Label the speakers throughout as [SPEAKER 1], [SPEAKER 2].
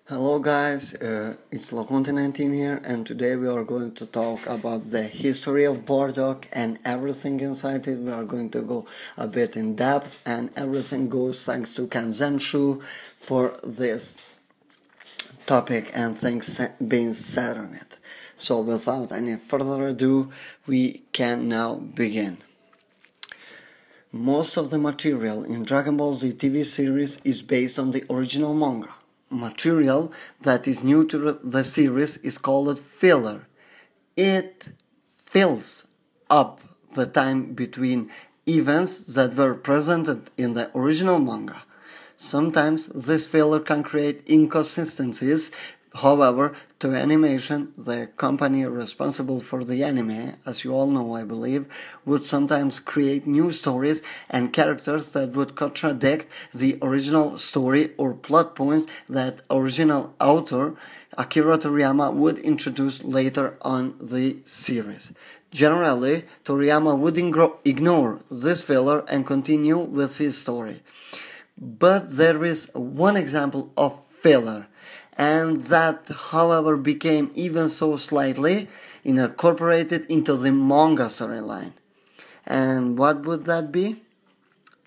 [SPEAKER 1] Hello guys, it's Loconte19 here, and today we are going to talk about the history of Bardock and everything inside it. We are going to go a bit in depth, and everything goes thanks to Kanzenshuu for this topic and things being said on it. So without any further ado, we can now begin. Most of the material in Dragon Ball Z TV series is based on the original manga. Material that is new to the series is called filler. It fills up the time between events that were presented in the original manga. Sometimes this filler can create inconsistencies. However, to animation, the company responsible for the anime, as you all know I believe, would sometimes create new stories and characters that would contradict the original story or plot points that original author Akira Toriyama would introduce later on the series. Generally, Toriyama would ignore this filler and continue with his story. But there is one example of filler, and that, however, became even so slightly incorporated into the manga storyline. And what would that be?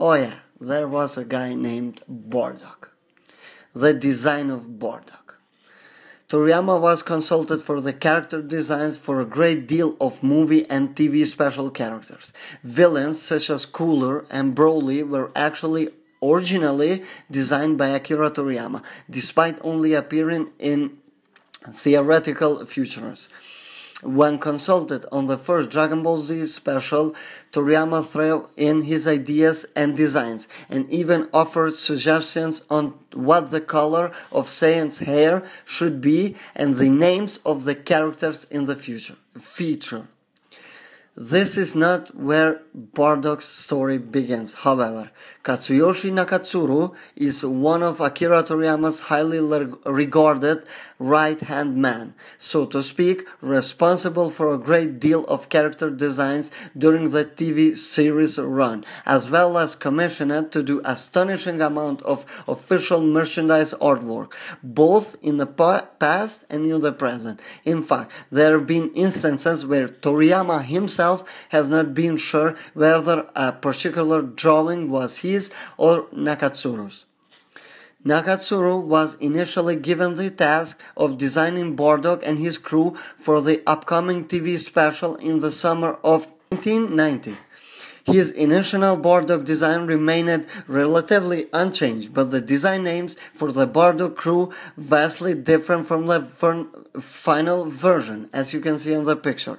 [SPEAKER 1] Oh yeah, there was a guy named Bardock. The design of Bardock. Toriyama was consulted for the character designs for a great deal of movie and TV special characters. Villains such as Cooler and Broly were actually originally designed by Akira Toriyama, despite only appearing in theoretical features. When consulted on the first Dragon Ball Z special, Toriyama threw in his ideas and designs, and even offered suggestions on what the color of Saiyan's hair should be and the names of the characters in the feature. This is not where Bardock's story begins. However, Katsuyoshi Nakatsuru is one of Akira Toriyama's highly regarded right-hand man, so to speak, responsible for a great deal of character designs during the TV series run, as well as commissioned to do astonishing amount of official merchandise artwork, both in the past and in the present. In fact, there have been instances where Toriyama himself has not been sure whether a particular drawing was his or Nakatsuru's. Nakatsuru was initially given the task of designing Bardock and his crew for the upcoming TV special in the summer of 1990. His initial Bardock design remained relatively unchanged, but the design names for the Bardock crew vastly different from the final version, as you can see in the picture.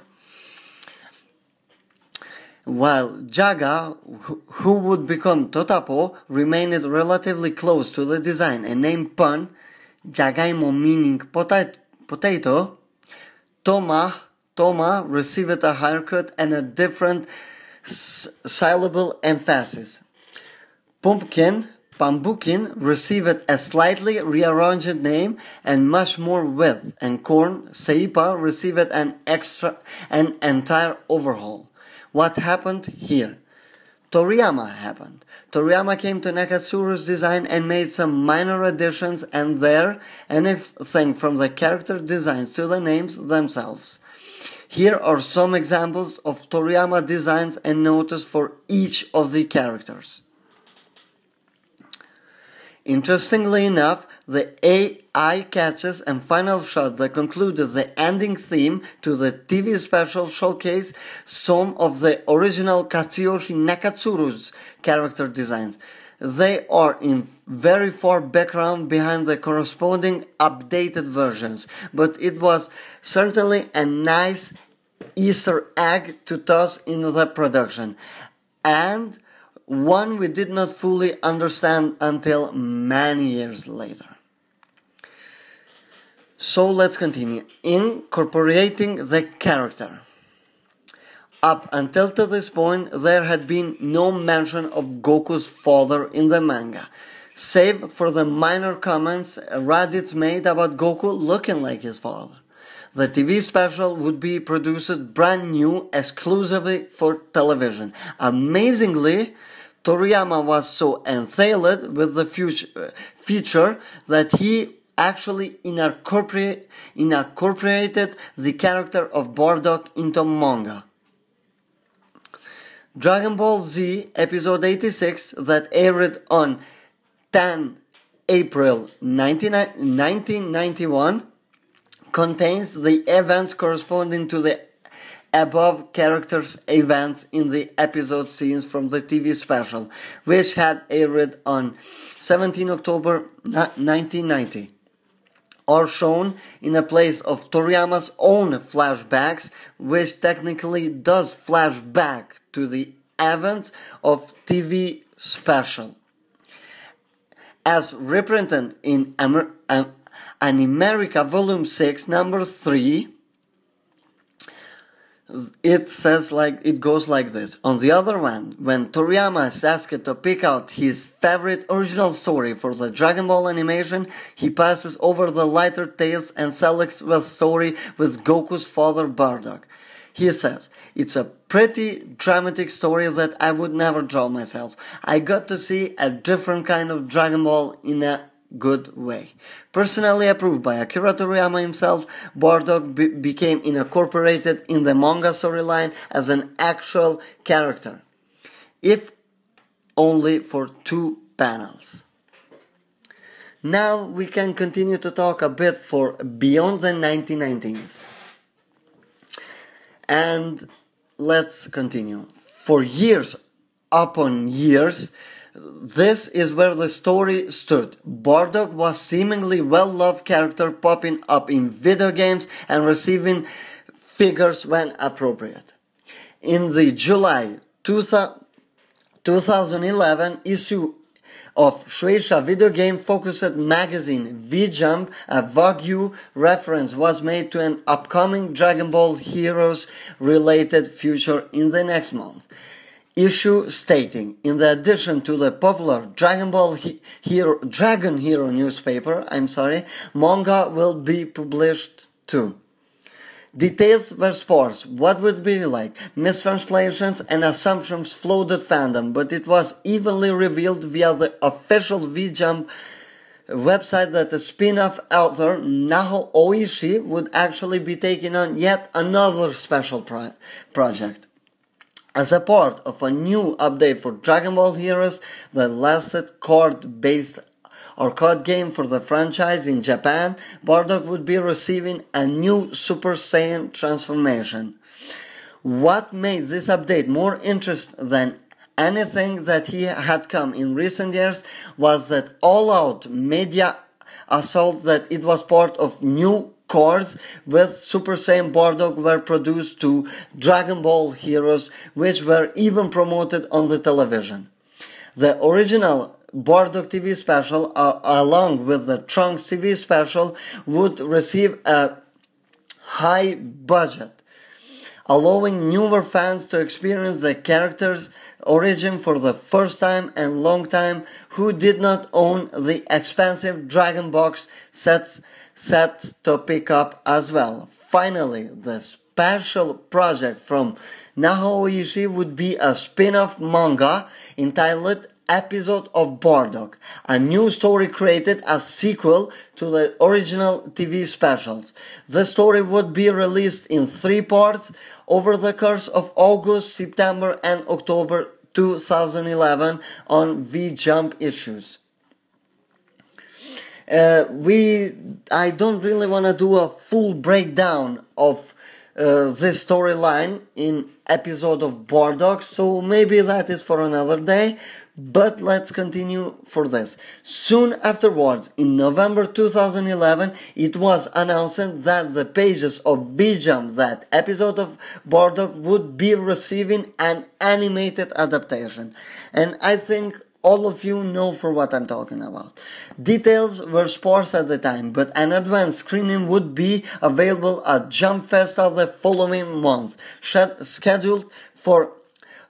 [SPEAKER 1] While Jaga, who would become Totapo, remained relatively close to the design and named Pun, Jagaimo meaning potato, Toma received a haircut and a different syllable emphasis. Pambukin received a slightly rearranged name and much more width, and Corn, Seipa, received an entire overhaul. What happened here? Toriyama happened. Toriyama came to Nakatsuru's design and made some minor additions and anything from the character designs to the names themselves. Here are some examples of Toriyama designs and notes for each of the characters. Interestingly enough, the eye catches and final shot that concluded the ending theme to the TV special showcase some of the original Katsuyoshi Nakatsuru's character designs. They are in very far background behind the corresponding updated versions, but it was certainly a nice Easter egg to toss into the production, and one we did not fully understand until many years later. So let's continue. Incorporating the character. Up until to this point, there had been no mention of Goku's father in the manga, save for the minor comments Raditz made about Goku looking like his father. The TV special would be produced brand new exclusively for television. Amazingly, Toriyama was so enthralled with the feature that he actually incorporated the character of Bardock into manga. Dragon Ball Z Episode 86 that aired on 10 April 1991 contains the events corresponding to the above characters' events in the episode scenes from the TV special, which had aired on 17 October 1990, are shown in a place of Toriyama's own flashbacks, which technically does flash back to the events of TV special. As reprinted in America Volume 6, Number 3, it goes like this. On the other hand, when Toriyama is asked to pick out his favorite original story for the Dragon Ball animation, he passes over the lighter tales and selects the story with Goku's father Bardock. He says, "It's a pretty dramatic story that I would never draw myself. I got to see a different kind of Dragon Ball in a good way." Personally approved by Akira Toriyama himself, Bardock became incorporated in the manga storyline as an actual character, if only for 2 panels. Now we can continue to talk a bit for beyond the 1990s. And let's continue. For years upon years, this is where the story stood. Bardock was seemingly well-loved character popping up in video games and receiving figures when appropriate. In the July 2011 issue of Shueisha video game-focused magazine V-Jump, a vague reference was made to an upcoming Dragon Ball Heroes-related feature in the next month. Issue stating, in addition to the popular Dragon Hero newspaper, manga will be published too. Details were sparse. What would be like? Mistranslations and assumptions flooded fandom, but it was evenly revealed via the official V-Jump website that the spin-off author Naho Oishi would actually be taking on yet another special project. As a part of a new update for Dragon Ball Heroes, the last card-based arcade game for the franchise in Japan, Bardock would be receiving a new Super Saiyan transformation. What made this update more interesting than anything that he had come in recent years was that all-out media assault that it was part of new cards with Super Saiyan Bardock were produced to Dragon Ball Heroes, which were even promoted on the television. The original Bardock TV special, along with the Trunks TV special, would receive a high budget, allowing newer fans to experience the character's origin for the first time and long time who did not own the expensive Dragon Box sets to pick up as well. Finally, the special project from Naho Oishi would be a spin-off manga entitled Episode of Bardock, a new story created as sequel to the original TV specials. The story would be released in 3 parts over the course of August, September and October 2011 on V-Jump issues. I don't really want to do a full breakdown of this storyline in Episode of Bardock, so maybe that is for another day. But let's continue for this. Soon afterwards, in November 2011, it was announced that the pages of V-Jump, that Episode of Bardock, would be receiving an animated adaptation. And I think all of you know for what I'm talking about. Details were sparse at the time, but an advanced screening would be available at Jump Festa the following month, scheduled for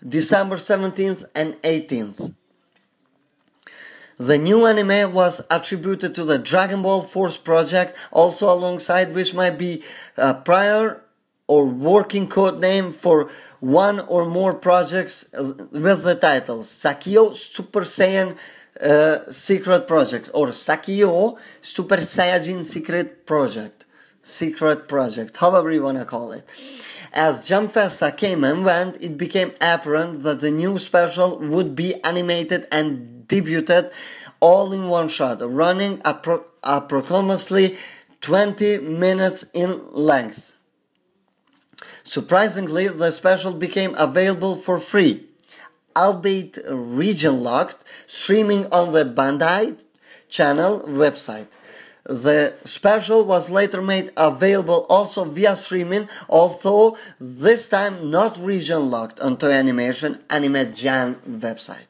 [SPEAKER 1] December 17th and 18th. The new anime was attributed to the Dragon Ball Force project, also alongside which might be a prior or working code name for one or more projects with the titles Sakio Super Saiyan Secret Project, or Sakio Super Saiyajin Secret Project, however you wanna call it. As Jump Festa came and went, it became apparent that the new special would be animated and debuted all in one shot, running approximately 20 minutes in length. Surprisingly, the special became available for free, albeit region-locked, streaming on the Bandai channel website. The special was later made available also via streaming, although this time not region-locked on Toei Animation Anime Jan website.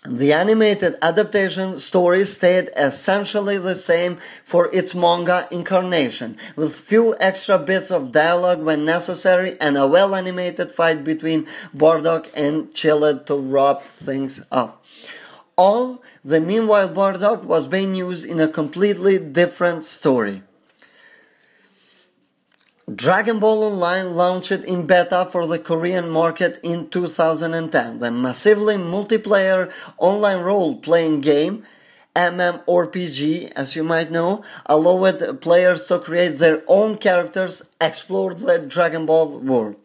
[SPEAKER 1] The animated adaptation story stayed essentially the same for its manga incarnation, with few extra bits of dialogue when necessary and a well-animated fight between Bardock and Chilled to wrap things up. Meanwhile Bardock was being used in a completely different story. Dragon Ball Online launched in beta for the Korean market in 2010. The massively multiplayer online role-playing game, MMORPG, as you might know, allowed players to create their own characters, explore the Dragon Ball world,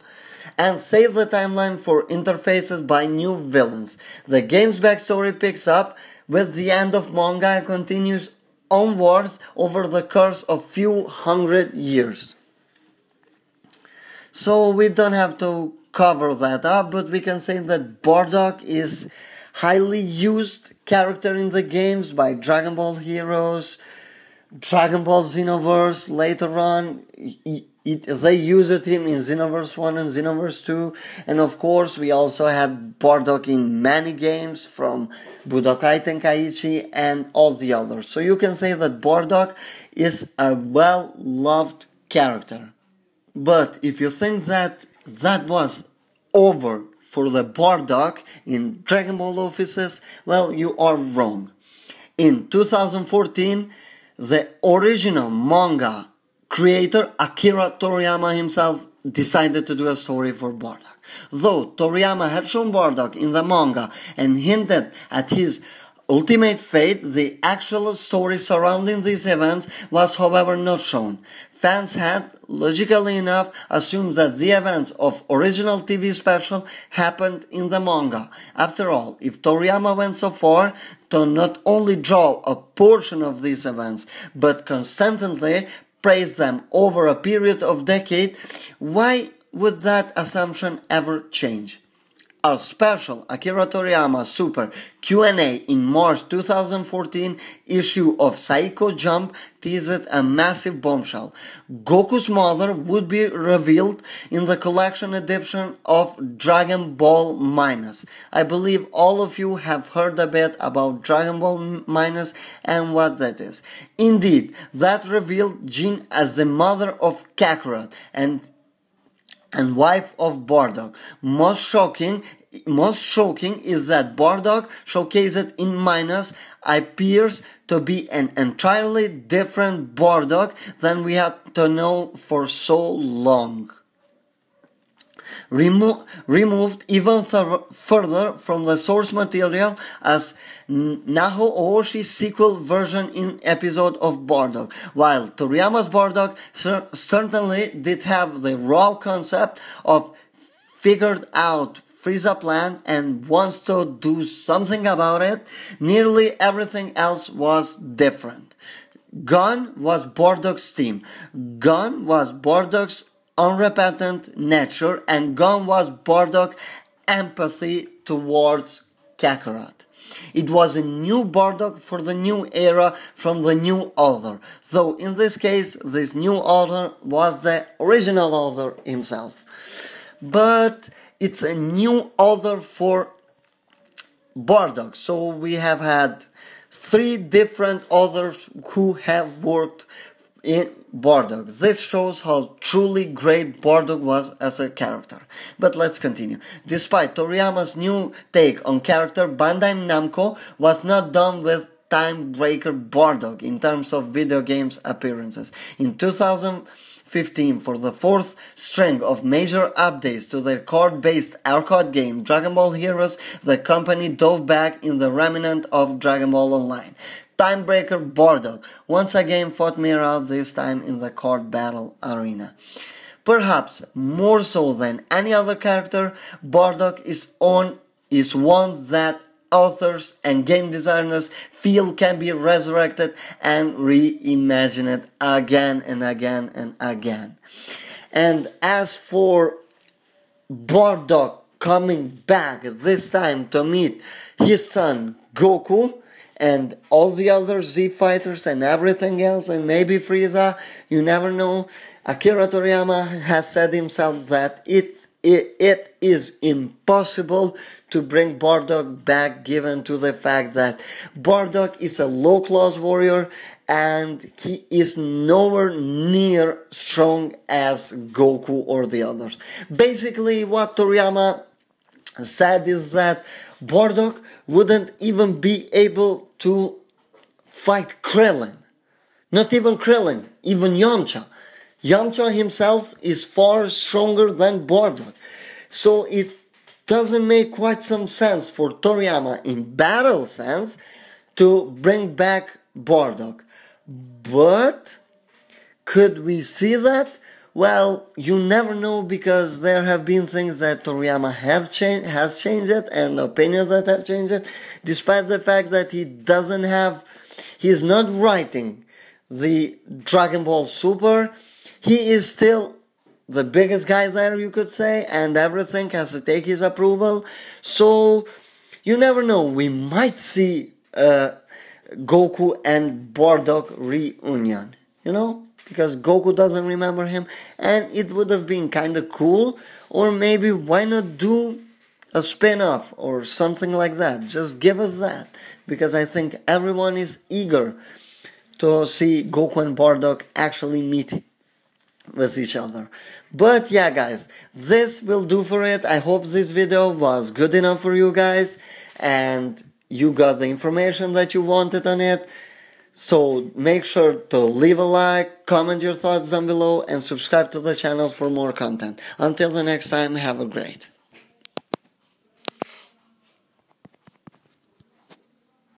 [SPEAKER 1] and save the timeline for interfaces by new villains. The game's backstory picks up with the end of manga and continues onwards over the course of few hundred years. So we don't have to cover that up, but we can say that Bardock is highly used character in the games by Dragon Ball heroes, Dragon Ball Xenoverse. Later on, they used him in Xenoverse 1 and Xenoverse 2, and of course we also had Bardock in many games from Budokai Tenkaichi and all the others. So you can say that Bardock is a well-loved character. But if you think that was over for the Bardock in Dragon Ball offices, well, you are wrong. In 2014, the original manga creator Akira Toriyama himself decided to do a story for Bardock. Though Toriyama had shown Bardock in the manga and hinted at his ultimate fate, the actual story surrounding these events was however not shown. Fans had, logically enough, assumed that the events of original TV special happened in the manga. After all, if Toriyama went so far to not only draw a portion of these events, but constantly praise them over a period of decade, why would that assumption ever change? A special Akira Toriyama Super Q&A in March 2014 issue of Saiko Jump teased a massive bombshell. Goku's mother would be revealed in the collection edition of Dragon Ball Minus. I believe all of you have heard a bit about Dragon Ball Minus and what that is. Indeed, that revealed Jin as the mother of Kakarot and wife of Bardock. Most shocking is that Bardock, showcased in Minus, appears to be an entirely different Bardock than we had to know for so long. Removed even further from the source material as Naho Ooshi's sequel version in episode of Bardock, while Toriyama's Bardock certainly did have the raw concept of figured out Frieza plan and wants to do something about it. Nearly everything else was different. Gone was Bardock's theme. Gone was Bardock's unrepentant nature, and gone was Bardock's empathy towards Kakarot. It was a new Bardock for the new era from the new author, though in this case this new author was the original author himself. But it's a new author for Bardock, so we have had 3 different authors who have worked in Bardock. This shows how truly great Bardock was as a character. But let's continue. Despite Toriyama's new take on character, Bandai Namco was not done with Time Breaker Bardock in terms of video games appearances. In 2015, 2015 for the fourth string of major updates to their card-based arcade game Dragon Ball Heroes, the company dove back in the remnant of Dragon Ball Online. Timebreaker Bardock once again fought Mira, this time in the card battle arena. Perhaps more so than any other character, Bardock is one that authors and game designers feel can be resurrected and reimagined again and again and again. And as for Bardock coming back this time to meet his son Goku and all the other Z fighters and everything else, and maybe Frieza, you never know. Akira Toriyama has said himself that it is impossible to bring Bardock back, given to the fact that Bardock is a low-class warrior and he is nowhere near strong as Goku or the others. Basically, what Toriyama said is that Bardock wouldn't even be able to fight Krillin. Not even Krillin, even Yamcha. Yamcha himself is far stronger than Bardock. So it doesn't make quite some sense for Toriyama in battle sense to bring back Bardock. But could we see that? Well, you never know, because there have been things that Toriyama has changed it, and opinions that have changed it, despite the fact that he's not writing the Dragon Ball Super. He is still the biggest guy there, you could say, and everything has to take his approval. So, you never know, we might see Goku and Bardock reunion, because Goku doesn't remember him, and it would have been kind of cool. Or maybe why not do a spin-off or something like that? Just give us that, because I think everyone is eager to see Goku and Bardock actually meet with each other. But yeah, guys, this will do for it. I hope this video was good enough for you guys and you got the information that you wanted on it. So make sure to leave a like, comment your thoughts down below, and subscribe to the channel for more content. Until the next time, have a great